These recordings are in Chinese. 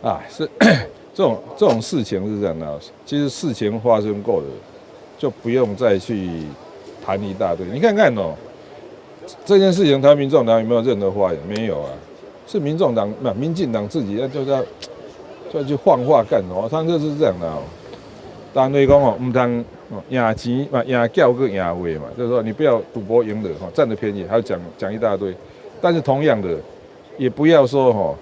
啊，是这种事情是这样的，其实事情发生过了，就不用再去谈一大堆。你看看哦，这件事情，台湾民众党有没有任何发言？没有啊，是民众党民进党自己就要去放话干哦，他就是这样的哦。当然讲哦，唔通赢钱嘛，赢叫个赢位嘛，就是说你不要赌博赢了哈，占了便宜，还要讲一大堆。但是同样的，也不要说哈。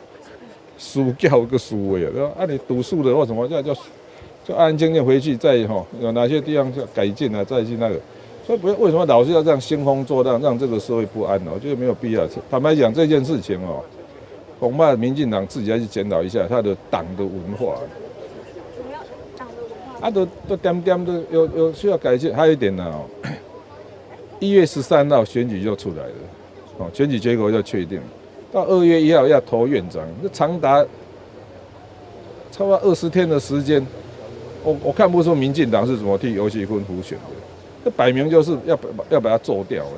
输叫个输位啊！你赌输了或什么，就安安静静回去，再有哪些地方要改进啊，再去那个。所以不要为什么老是要这样兴风作浪，让这个社会不安呢？我觉得没有必要。坦白讲，这件事情哦，恐怕民进党自己要去检讨一下他的党的文化。主要党的文化。都点的有需要改进。还有一点呢，1月13号选举就出来了，选举结果就确定了。到2月1号要投院长，这长达超过20天的时间，我看不出民进党是怎么替游锡堃辅选的，这摆明就是要把他做掉了。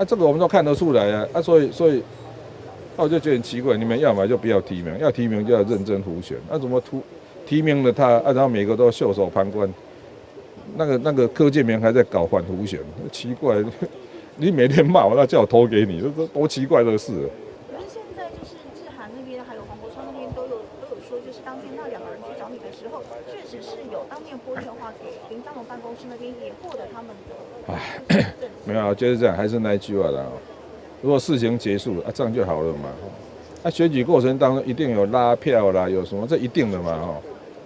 这个我们都看得出来啊，所以我就觉得很奇怪，你们要么就不要提名，要提名就要认真辅选，怎么提名了他，然后每个都袖手旁观，那个柯建铭还在搞反辅选，奇怪。你每天骂我，那叫我投给你，这多奇怪的事。可是现在就是志涵那边还有黄国昌那边都有说，就是当天那2个人去找你的时候，确实是有当面拨电话给林佳龙办公室那边，也获得他们的。没有啊，就是这样，还是那一句话啦。如果事情结束了这样就好了嘛。选举过程当中一定有拉票啦，有什么这一定的嘛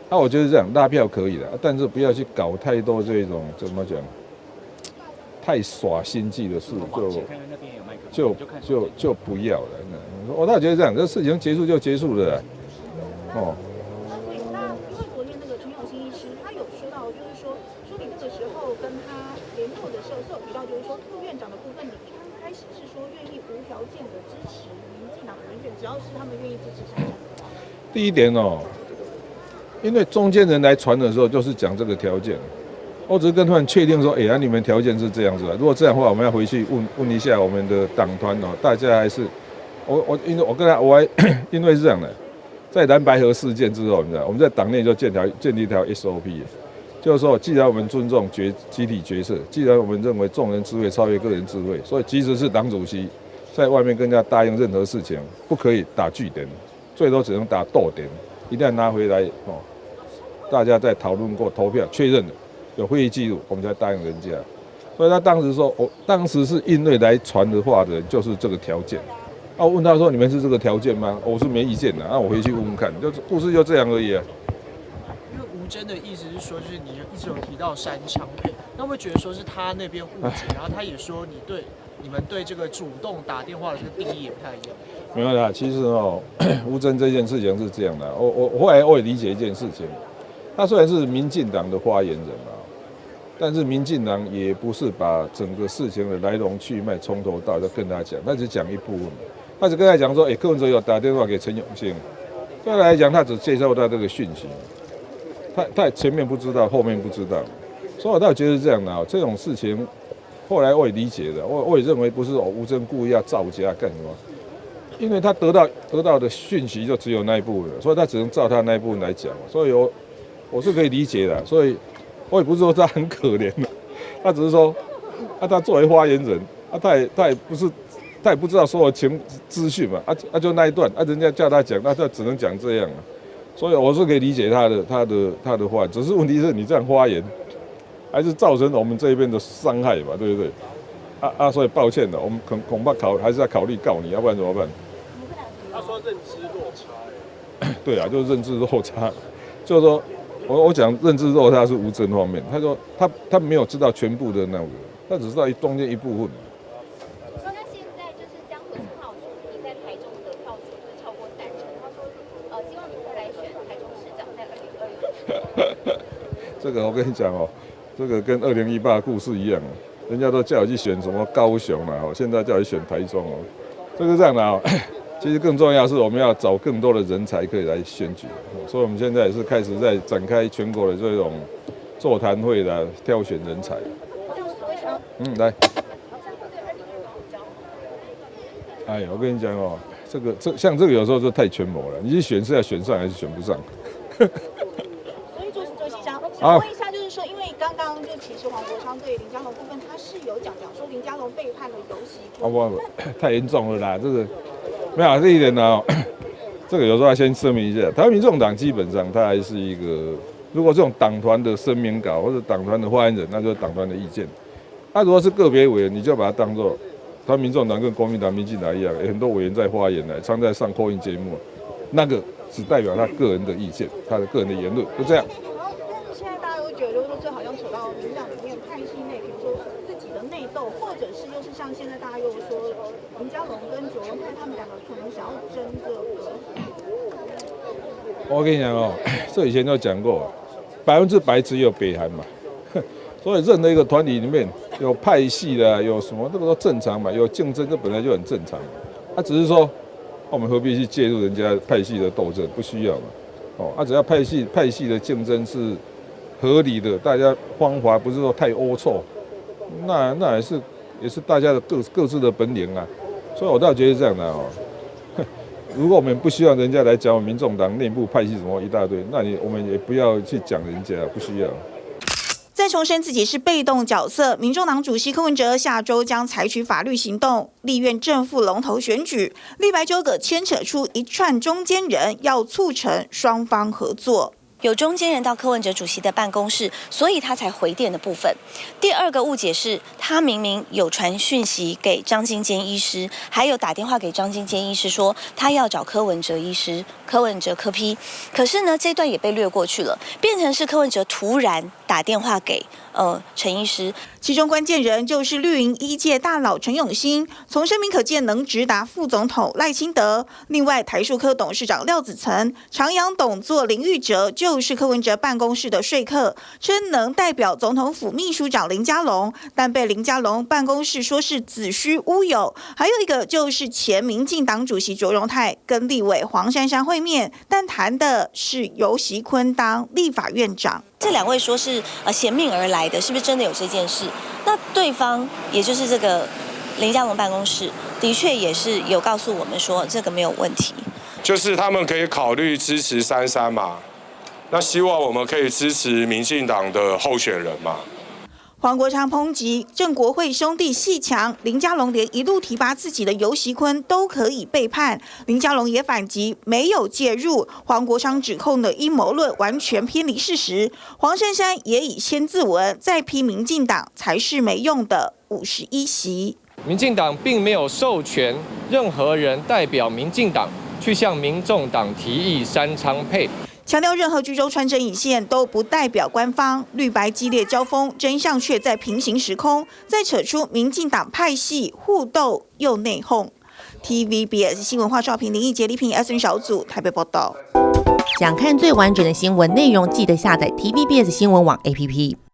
我觉得这样拉票可以的，但是不要去搞太多这种怎么讲。太耍心计的事就不要了。我倒觉得这样，这事情结束就结束了。对，那因为昨天那个陈永新医师，他有说到，就是说你那个时候跟他联络的时候是有提到，就是说副院长的部分，你一刚开始是说愿意无条件的支持民进党的人选，只要是他们愿意支持山上。第一点因为中间人来传的时候就是讲这个条件。我只是跟他们确定说，你们条件是这样子的。如果这样的话，我们要回去问一下我们的党团大家还是因为我跟他因为是这样的，在蓝白合事件之后，你知道我们在党内就建立一条 SOP， 就是说，既然我们尊重集体决策，既然我们认为众人智慧超越个人智慧，所以即使是党主席在外面跟人家答应任何事情，不可以打句点，最多只能打逗点，一定要拿回来大家在讨论过投票确认的。有会议记录，我们才答应人家。所以他当时说，当时是因为来传的话的人就是这个条件。我问他说：“你们是这个条件吗？”我是没意见的。我回去问问看，就故事就这样而已。因为吴峥的意思是说，就是你一直有提到山枪配，那会觉得说是他那边误解，然后他也说你们对这个主动打电话的这个定义也不太一样。没有啦，其实吴峥这件事情是这样的。我后来我也理解一件事情，他虽然是民进党的发言人但是民进党也不是把整个事情的来龙去脉从头到尾都跟他讲，他只讲一部分。他只跟他讲说，柯文哲有打电话给陈永信，对他来讲，他只介绍他这个讯息，他前面不知道，后面不知道，所以我倒觉得是这样的这种事情，后来我也理解的，我也认为不是吴峥故意要造假干什么，因为他得到的讯息就只有那一部分，所以他只能照他那一部分来讲，所以我是可以理解的，所以。我也不是说他很可怜的，他只是说，他作为发言人，他也不知道所有资讯嘛，就那一段，人家叫他讲，那他只能讲这样所以我是可以理解他的话，只是问题是你这样发言，还是造成我们这边的伤害吧，对不对？所以抱歉的，我们恐怕还是要考虑告你，要不然怎么办？他说认知落差。对啊，就是认知落差，就是说。我讲认知落差是吴峥方面，他说他没有知道全部的那个，他只知道中间一部分。说那现在就是江河号说你在台中的票数是超过30%，他说希望你会来选台中市长，在2026。这个我跟你讲这个跟2018的故事一样人家都叫我去选什么高雄现在叫我去选台中这个这样的其实更重要的是，我们要找更多的人才可以来选举，所以我们现在也是开始在展开全国的这种座谈会的挑选人才。来，我跟你讲像这个有时候就太权谋了，你去选是要选上还是选不上？所以主席想问一下，就是说，因为刚刚就其实黄国昌对林佳龙部分，他是有讲说林佳龙背叛了游锡堃。不，太严重了啦，这个没有这一点呢。这个有时候要先声明一下，台湾民众党基本上它还是一个，如果这种党团的声明稿或者党团的发言人，那就是党团的意见。如果是个别委员，你就把它当作台湾民众党跟国民党、民进党一样，有很多委员在发言常在上口音节目，那个只代表他个人的意见，他的个人的言论，就这样。但是现在大家会觉得，就是说这好像扯到民进党里面派系内，比如说自己的内斗，或者是又是像现在大家又说林佳龙跟九龙派他们两个可能想要争这个。我跟你讲哦，这以前就讲过，100%只有北韩嘛，所以任何一个团体里面有派系的，有什么这个都正常嘛，有竞争这本来就很正常。只是说我们何必去介入人家派系的斗争，不需要嘛。只要派系的竞争是合理的，大家方法不是说太龌龊，那也是大家的各自的本领啊。所以我倒觉得这样的哦。如果我们不希望人家来讲我们民众党内部派系什么一大堆，那我们也不要去讲人家，不需要。再重申自己是被动角色，民众党主席柯文哲下周将采取法律行动，立院正副龙头选举，立白纠葛牵扯出一串中间人，要促成双方合作。有中间人到柯文哲主席的办公室，所以他才回电的部分。第二个误解是，他明明有传讯息给张金坚医师，还有打电话给张金坚医师说他要找柯文哲医师，柯文哲柯 P。可是呢，这段也被略过去了，变成是柯文哲突然打电话给陈医师。其中关键人就是绿营一届大佬陈永新，从声明可见能直达副总统赖清德。另外，台塑科董事长廖子岑、长阳董座林玉哲就是柯文哲办公室的说客，称能代表总统府秘书长林佳龙，但被林佳龙办公室说是子虚乌有。还有一个就是前民进党主席卓荣泰跟立委黄珊珊会面，但谈的是游锡堃当立法院长。这两位说是衔命而来的，是不是真的有这件事？那对方也就是这个林佳龙办公室，的确也是有告诉我们说这个没有问题，就是他们可以考虑支持33嘛，那希望我们可以支持民进党的候选人嘛。黄国昌抨击郑国会兄弟戏强，林佳龙连一路提拔自己的游锡堃都可以背叛。林佳龙也反击没有介入，黄国昌指控的阴谋论完全偏离事实。黄珊珊也以千字文再批民进党才是没用的51席。民进党并没有授权任何人代表民进党去向民众党提议三仓配。强调任何居州穿针引线都不代表官方，绿白激烈交锋，真相却在平行时空，再扯出民进党派系互斗又内讧。TVBS 新闻华少平林义杰、李品 SN 小组台北报道。想看最完整的新闻内容，记得下载 TVBS 新闻网 APP。